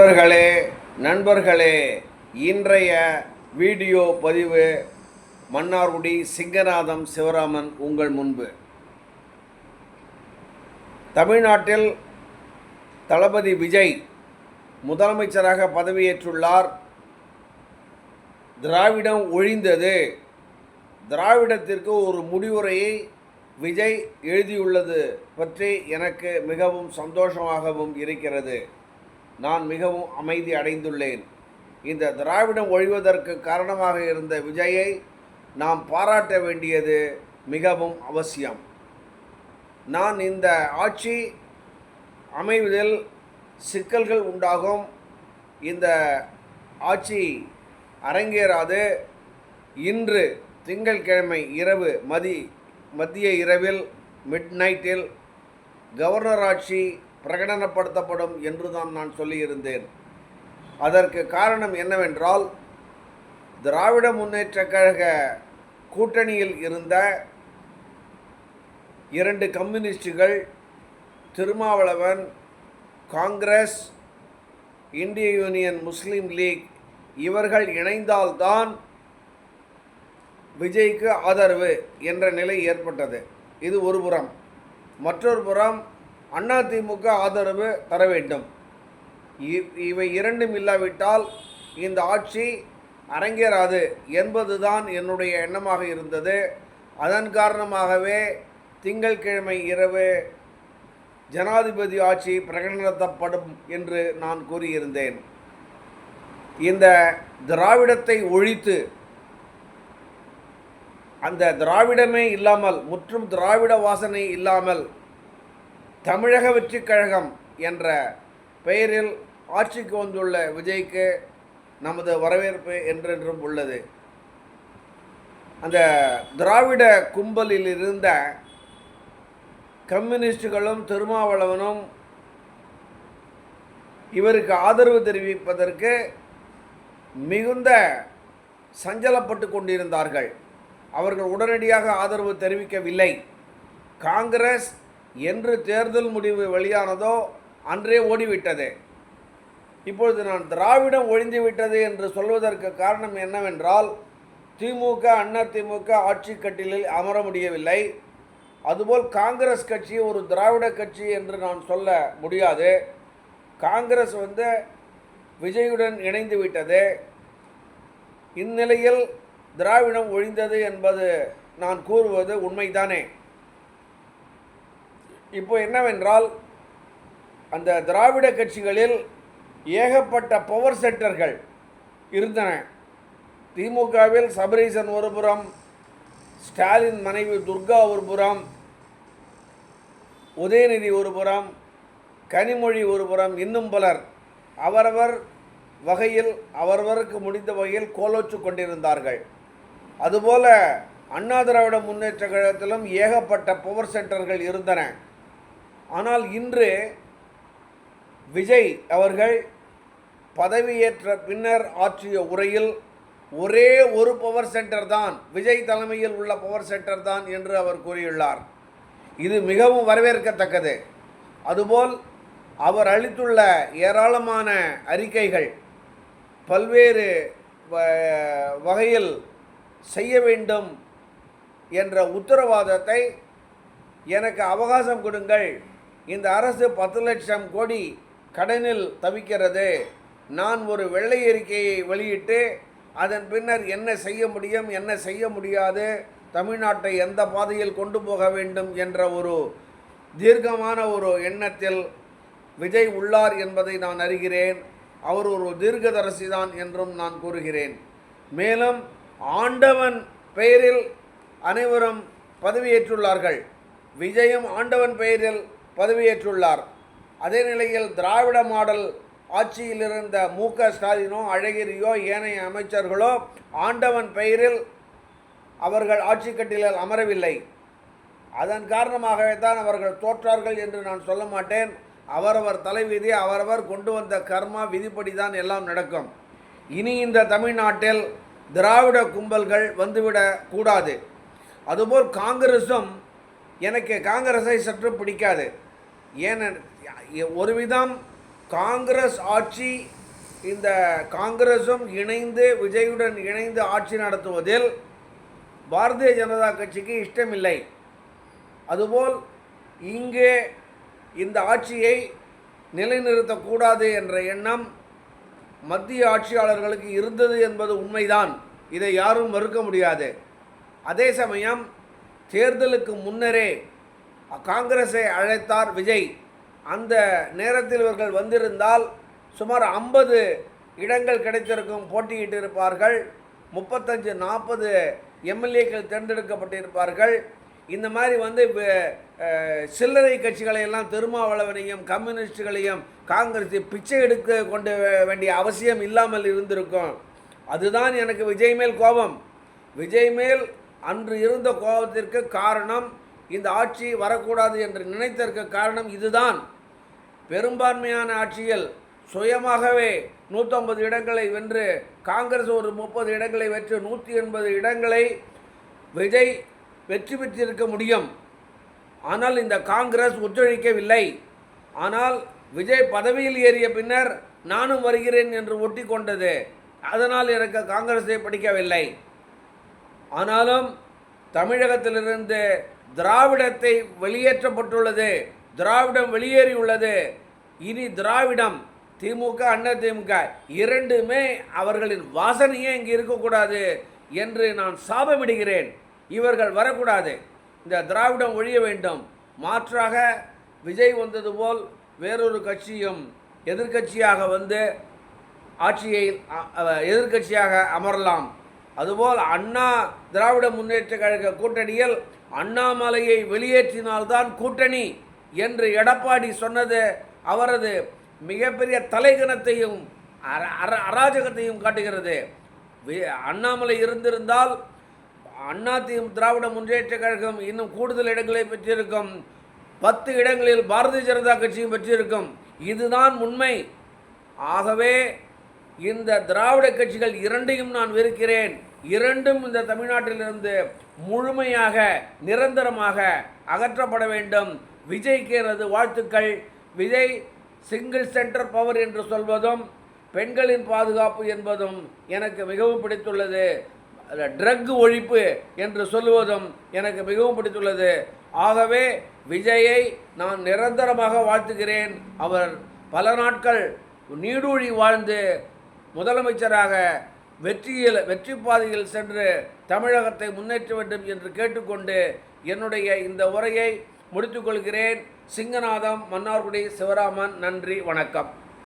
நண்பர்களே, இன்றைய வீடியோ பதிவு மன்னார்குடி சிங்கநாதம் சிவராமன் உங்கள் முன்பு. தமிழ்நாட்டில் தளபதி விஜய் முதலமைச்சராக பதவியேற்றுள்ளார். திராவிடம் ஒழிந்தது, திராவிடத்திற்கு ஒரு முடிவுரையை விஜய் எழுதியுள்ளது பற்றி எனக்கு மிகவும் சந்தோஷமாகவும் இருக்கிறது. நான் மிகவும் அமைதி அடைந்துள்ளேன். இந்த திராவிடம் ஒழிவதற்கு காரணமாக இருந்த விஜயை நாம் பாராட்ட வேண்டியது மிகவும் அவசியம். நான் இந்த ஆட்சி அமைவதில் சிக்கல்கள் உண்டாகும், இந்த ஆட்சி அரங்கேறாது. இன்று திங்கட்கிழமை இரவு மத்திய இரவில் மிட்நைட்டில் கவர்னர் ஆட்சி பிரகடனப்படுத்தப்படும் என்று தான் நான் சொல்லியிருந்தேன். அதற்கு காரணம் என்னவென்றால், திராவிட முன்னேற்றக் கழக கூட்டணியில் இருந்த 2 கம்யூனிஸ்டுகள், திருமாவளவன், காங்கிரஸ், இந்திய யூனியன் முஸ்லீம் லீக் இவர்கள் இணைந்தால்தான் விஜய்க்கு ஆதரவு என்ற நிலை ஏற்பட்டது. இது ஒரு புறம். மற்றொரு புறம் அதிமுக ஆதரவு தர வேண்டும். இவை இரண்டும் இல்லாவிட்டால் இந்த ஆட்சி அரங்கேறாது என்பதுதான் என்னுடைய எண்ணமாக இருந்தது. அதன் காரணமாகவே திங்கட்கிழமை இரவு ஜனாதிபதி ஆட்சி பிரகடனப்படுத்தப்படும் என்று நான் கூறியிருந்தேன். இந்த திராவிடத்தை ஒழித்து, அந்த திராவிடமே இல்லாமல், முற்றும் திராவிட வாசனை இல்லாமல் தமிழக வெற்றிக் கழகம் என்ற பெயரில் ஆட்சிக்கு வந்துள்ள விஜய்க்கு நமது வரவேற்பு என்றென்றும் உள்ளது. அந்த திராவிட கும்பலில் இருந்த கம்யூனிஸ்டுகளும் திருமாவளவனும் இவருக்கு ஆதரவு தெரிவிப்பதற்கு மிகுந்த சஞ்சலப்பட்டு கொண்டிருந்தார்கள். அவர்கள் உடனடியாக ஆதரவு தெரிவிக்கவில்லை. காங்கிரஸ் என்று தேர்தல் முடிவு வெளியானதோ அன்றே ஓடிவிட்டது. இப்பொழுது நான் திராவிடம் ஒழிந்துவிட்டது என்று சொல்வதற்கு காரணம் என்னவென்றால், திமுக அதிமுக ஆட்சி கட்டிலில் அமர முடியவில்லை. அதுபோல் காங்கிரஸ் கட்சி ஒரு திராவிட கட்சி என்று நான் சொல்ல முடியாது. காங்கிரஸ் விஜயுடன் இணைந்து விட்டது. இந்நிலையில் திராவிடம் ஒழிந்தது என்பது நான் கூறுவது உண்மைதானே. இப்போ என்னவென்றால், அந்த திராவிட கட்சிகளில் ஏகப்பட்ட பவர் சென்டர்கள் இருந்தன. திமுகவில் சபரீசன் ஒரு புறம், ஸ்டாலின் மனைவி துர்கா ஒரு புறம், உதயநிதி ஒரு புறம், கனிமொழி ஒரு புறம், இன்னும் பலர் அவரவர் வகையில் அவரவருக்கு முடிந்த வகையில் கோலோச்சு கொண்டிருந்தார்கள். அதுபோல அண்ணா திராவிட முன்னேற்ற கழகத்திலும் ஏகப்பட்ட பவர் சென்டர்கள் இருந்தன. ஆனால் இன்று விஜய் அவர்கள் பதவியேற்ற பின்னர் ஆற்றிய உரையில் ஒரே ஒரு பவர் சென்டர் தான், விஜய் தலைமையில் உள்ள பவர் சென்டர் தான் என்று அவர் கூறியுள்ளார். இது மிகவும் வரவேற்கத்தக்கது. அதுபோல் அவர் அளித்துள்ள ஏராளமான அறிக்கைகள், பல்வேறு வகையில் செய்ய வேண்டும் என்ற உத்தரவாதத்தை, எனக்கு அவகாசம் கொடுங்கள், இந்த அரசு 10 லட்சம் கோடி கடனில் தவிக்கிறது, நான் ஒரு வெள்ளை அறிக்கையை வெளியிட்டு அதன் பின்னர் என்ன செய்ய முடியும், என்ன செய்ய முடியாது, தமிழ்நாட்டை எந்த பாதையில் கொண்டு போக வேண்டும் என்ற ஒரு தீர்க்கமான ஒரு எண்ணத்தில் விஜய் உள்ளார் என்பதை நான் அறிகிறேன். அவர் ஒரு தீர்க்கதரிசி தான் என்றும் நான் கூறுகிறேன். மேலும் ஆண்டவன் பெயரில் அனைவரும் பதவியேற்றுள்ளார்கள். விஜயும் ஆண்டவன் பெயரில் பதவியேற்றுள்ளார். அதே நிலையில் திராவிட மாடல் ஆட்சியில் இருந்த மு.க. ஸ்டாலினோ, அழகிரியோ, ஏனைய அமைச்சர்களோ ஆண்டவன் பெயரில் அவர்கள் ஆட்சி கட்டிலில் அமரவில்லை. அதன் காரணமாகவே தான் அவர்கள் தோற்றார்கள் என்று நான் சொல்ல மாட்டேன். அவரவர் தலைவிதி, அவரவர் கொண்டு வந்த கர்மா விதிப்படி தான் எல்லாம் நடக்கும். இனி இந்த தமிழ்நாட்டில் திராவிட கும்பல்கள் வந்துவிடக் கூடாது. அதுபோல் காங்கிரஸும், எனக்கு காங்கிரஸை சற்று பிடிக்காது. ஒரு விதம் காங்கிரஸ் ஆட்சி, இந்த காங்கிரஸும் இணைந்து விஜயுடன் இணைந்து ஆட்சி நடத்துவதில் பாரதிய ஜனதா கட்சிக்கு இஷ்டமில்லை. அதுபோல் இங்கே இந்த ஆட்சியை நிலைநிறுத்தக்கூடாது என்ற எண்ணம் மத்திய ஆட்சியாளர்களுக்கு இருந்தது என்பது உண்மைதான். இதை யாரும் மறுக்க முடியாது. அதே சமயம் தேர்தலுக்கு முன்னரே காங்கிரஸை அழைத்தார் விஜய். அந்த நேரத்தில் இவர்கள் வந்திருந்தால் சுமார் 50 இடங்கள் கிடைத்திருக்கும், போட்டியிட்டு இருப்பார்கள். 35-40 எம்எல்ஏக்கள் தேர்ந்தெடுக்கப்பட்டிருப்பார்கள். இந்த மாதிரி சில்லறை கட்சிகளை எல்லாம், திருமாவளவனையும் கம்யூனிஸ்டுகளையும் காங்கிரஸ் பிச்சை எடுக்க கொண்டு வேண்டிய அவசியம் இல்லாமல் இருந்திருக்கும். அதுதான் எனக்கு விஜய் மேல் கோபம். விஜய் மேல் அன்று இருந்த கோபத்திற்கு காரணம், இந்த ஆட்சி வரக்கூடாது என்று நினைத்ததற்கு காரணம் இதுதான். பெரும்பான்மையான ஆட்சியில் சுயமாகவே 150 இடங்களை வென்று, காங்கிரஸ் ஒரு 30 இடங்களை வென்று 180 இடங்களை விஜய் வெற்றி பெற்றிருக்க முடியும். ஆனால் இந்த காங்கிரஸ் ஒத்துழைக்கவில்லை. ஆனால் விஜய் பதவியில் ஏறிய பின்னர் நானும் வருகிறேன் என்று ஒட்டி கொண்டது. அதனால் எனக்கு காங்கிரஸை பிடிக்கவில்லை. ஆனாலும் தமிழகத்திலிருந்து திராவிடத்தை வெளியேற்றப்பட்டுள்ளது, திராவிடம் வெளியேறியுள்ளது. இனி திராவிடம், திமுக அண்ணா திமுக இரண்டுமே அவர்களின் வாசனையே இங்கே இருக்கக்கூடாது என்று நான் சாபமிடுகிறேன். இவர்கள் வரக்கூடாது, இந்த திராவிடம் ஒழிய வேண்டும். மாற்றாக விஜய் வந்தது போல் வேறொரு கட்சியும் எதிர்க்கட்சியாக வந்து ஆட்சியை எதிர்க்கட்சியாக அமரலாம். அதுபோல் அண்ணா திராவிட முன்னேற்ற கழக கூட்டணியில் அண்ணாமலையை வெளியேற்றினால்தான் கூட்டணி என்று எடப்பாடி சொன்னது அவரது மிகப்பெரிய தலைகணத்தையும் அராஜகத்தையும் காட்டுகிறது. அண்ணாமலை இருந்திருந்தால் திராவிட முன்னேற்ற கழகம் இன்னும் கூடுதல் இடங்களை பெற்றிருக்கும். 10 இடங்களில் பாரதிய ஜனதா கட்சியும் பெற்றிருக்கும். இதுதான் உண்மை. ஆகவே இந்த திராவிட கட்சிகள் இரண்டையும் நான் வெறுக்கிறேன். இரண்டும் இந்த தமிழ்நாட்டிலிருந்து முழுமையாக நிரந்தரமாக அகற்றப்பட வேண்டும். விஜய்க்கு எனது வாழ்த்துக்கள். விஜய் சிங்கிள் சென்டர் பவர் என்று சொல்வதும் பெண்களின் பாதுகாப்பு என்பதும் எனக்கு மிகவும் பிடித்துள்ளது. ட்ரக் ஒழிப்பு என்று சொல்லுவதும் எனக்கு மிகவும் பிடித்துள்ளது. ஆகவே விஜயை நான் நிரந்தரமாக வாழ்த்துகிறேன். அவர் பல நாட்கள் நீடூழி வாழ்ந்து முதலமைச்சராக வெற்றி பாதையில் சென்று தமிழகத்தை முன்னேற்ற வேண்டும் என்று கேட்டுக்கொண்டு என்னுடைய இந்த உரையை முடித்துக்கொள்கிறேன். சிங்கநாதம், மன்னார்குடி சிவராமன். நன்றி, வணக்கம்.